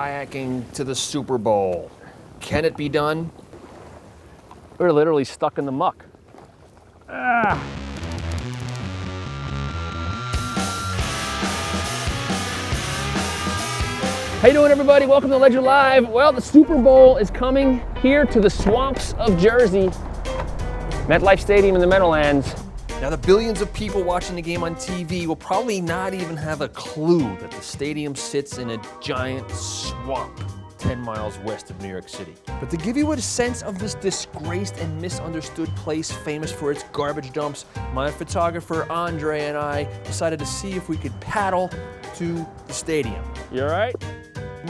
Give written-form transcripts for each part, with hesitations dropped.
kayaking to the Super Bowl. Can it be done? We're literally stuck in the muck. Ah. How you doing, everybody? Welcome to Legend Live. Well, the Super Bowl is coming here to the swamps of Jersey. MetLife Stadium in the Meadowlands. Now, the billions of people watching the game on TV will probably not even have a clue that the stadium sits in a giant swamp 10 miles west of New York City. But to give you a sense of this disgraced and misunderstood place famous for its garbage dumps, my photographer Andre and I decided to see if we could paddle to the stadium. You all right?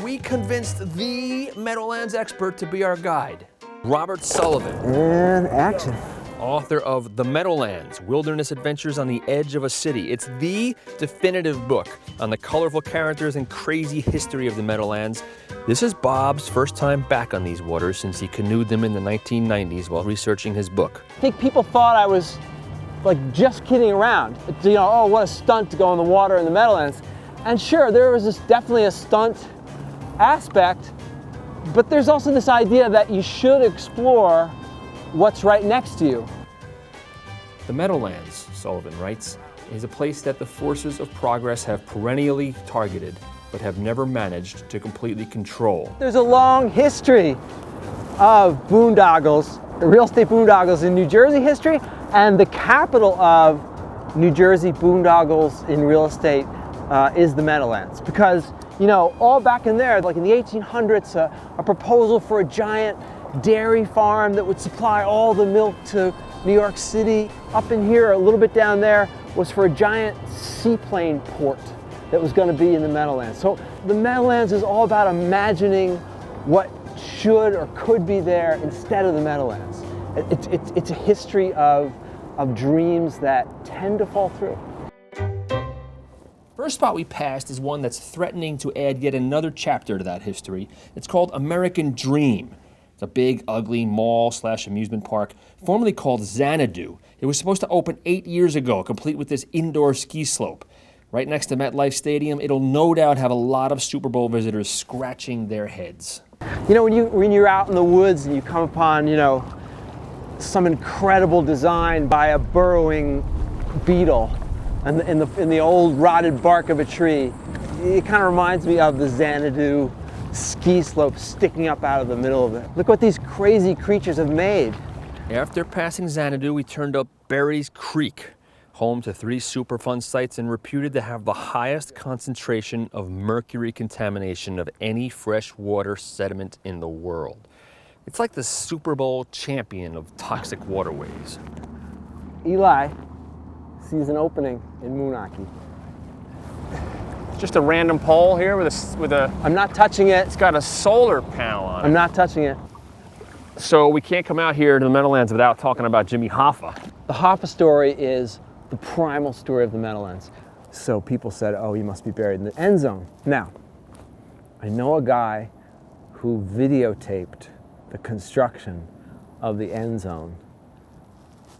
We convinced the Meadowlands expert to be our guide, Robert Sullivan. And action. Author of The Meadowlands, Wilderness Adventures on the Edge of a City. It's the definitive book on the colorful characters and crazy history of the Meadowlands. This is Bob's first time back on these waters since he canoed them in the 1990s while researching his book. I think people thought I was like just kidding around. You know, oh, what a stunt to go in the water in the Meadowlands. And sure, there was definitely a stunt aspect, but there's also this idea that you should explore what's right next to you. The Meadowlands, Sullivan writes, is a place that the forces of progress have perennially targeted, but have never managed to completely control. There's a long history of boondoggles, real estate boondoggles in New Jersey history, and the capital of New Jersey boondoggles in real estate is the Meadowlands. Because, you know, all back in there, like in the 1800s, a proposal for a giant dairy farm that would supply all the milk to New York City. Up in here, a little bit down there, was for a giant seaplane port that was going to be in the Meadowlands. So the Meadowlands is all about imagining what should or could be there instead of the Meadowlands. It's a history of dreams that tend to fall through. First spot we passed is one that's threatening to add yet another chapter to that history. It's called American Dream. It's a big, ugly mall/amusement park, formerly called Xanadu. It was supposed to open 8 years ago, complete with this indoor ski slope. Right next to MetLife Stadium, it'll no doubt have a lot of Super Bowl visitors scratching their heads. You know, when you're out in the woods and you come upon, you know, some incredible design by a burrowing beetle and in the old rotted bark of a tree, it kind of reminds me of the Xanadu ski slope sticking up out of the middle of it. Look what these crazy creatures have made. After passing Xanadu, we turned up Berry's Creek, home to 3 Superfund sites and reputed to have the highest concentration of mercury contamination of any freshwater sediment in the world. It's like the Super Bowl champion of toxic waterways. Eli sees an opening in Moonachie. Just a random pole here with a. I'm not touching it. It's got a solar panel on it. I'm not touching it. So we can't come out here to the Meadowlands without talking about Jimmy Hoffa. The Hoffa story is the primal story of the Meadowlands. So people said, oh, he must be buried in the end zone. Now, I know a guy who videotaped the construction of the end zone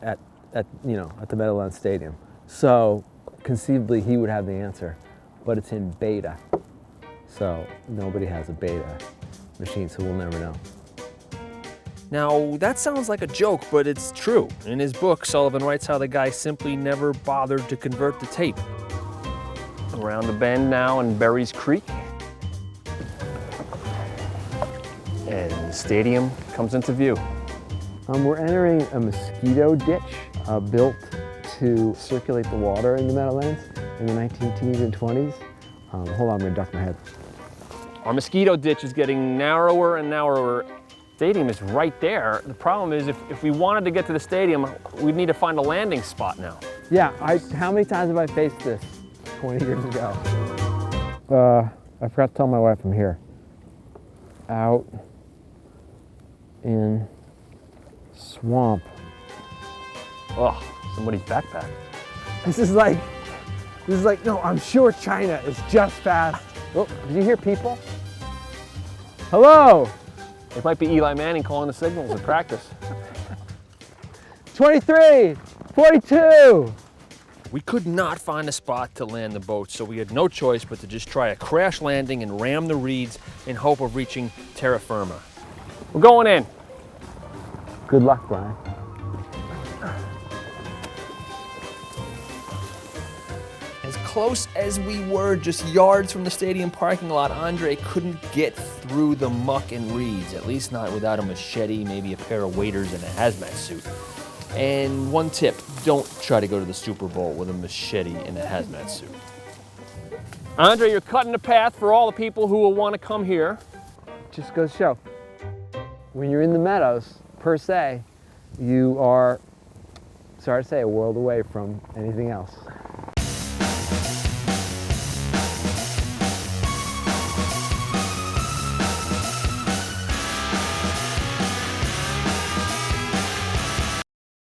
at the Meadowlands Stadium. So conceivably he would have the answer, but it's in beta. So nobody has a beta machine, so we'll never know. Now, that sounds like a joke, but it's true. In his book, Sullivan writes how the guy simply never bothered to convert the tape. Around the bend now in Berry's Creek. And the stadium comes into view. We're entering a mosquito ditch built to circulate the water in the Meadowlands in the 1910s and 20s. Hold on, I'm gonna duck my head. Our mosquito ditch is getting narrower and narrower. Stadium is right there. The problem is if we wanted to get to the stadium, we'd need to find a landing spot now. Yeah, how many times have I faced this 20 years ago? I forgot to tell my wife I'm here. Out in swamp. Oh, somebody's backpack. This is like, no, I'm sure China is just fast. Oh, did you hear people? Hello? It might be Eli Manning calling the signals at practice. 23, 42. We could not find a spot to land the boat, so we had no choice but to just try a crash landing and ram the reeds in hope of reaching terra firma. We're going in. Good luck, Brian. As close as we were, just yards from the stadium parking lot, Andre couldn't get through the muck and reeds, at least not without a machete, maybe a pair of waders and a hazmat suit. And one tip, don't try to go to the Super Bowl with a machete and a hazmat suit. Andre, you're cutting the path for all the people who will want to come here. Just goes to show, when you're in the meadows, per se, you are, sorry to say, a world away from anything else.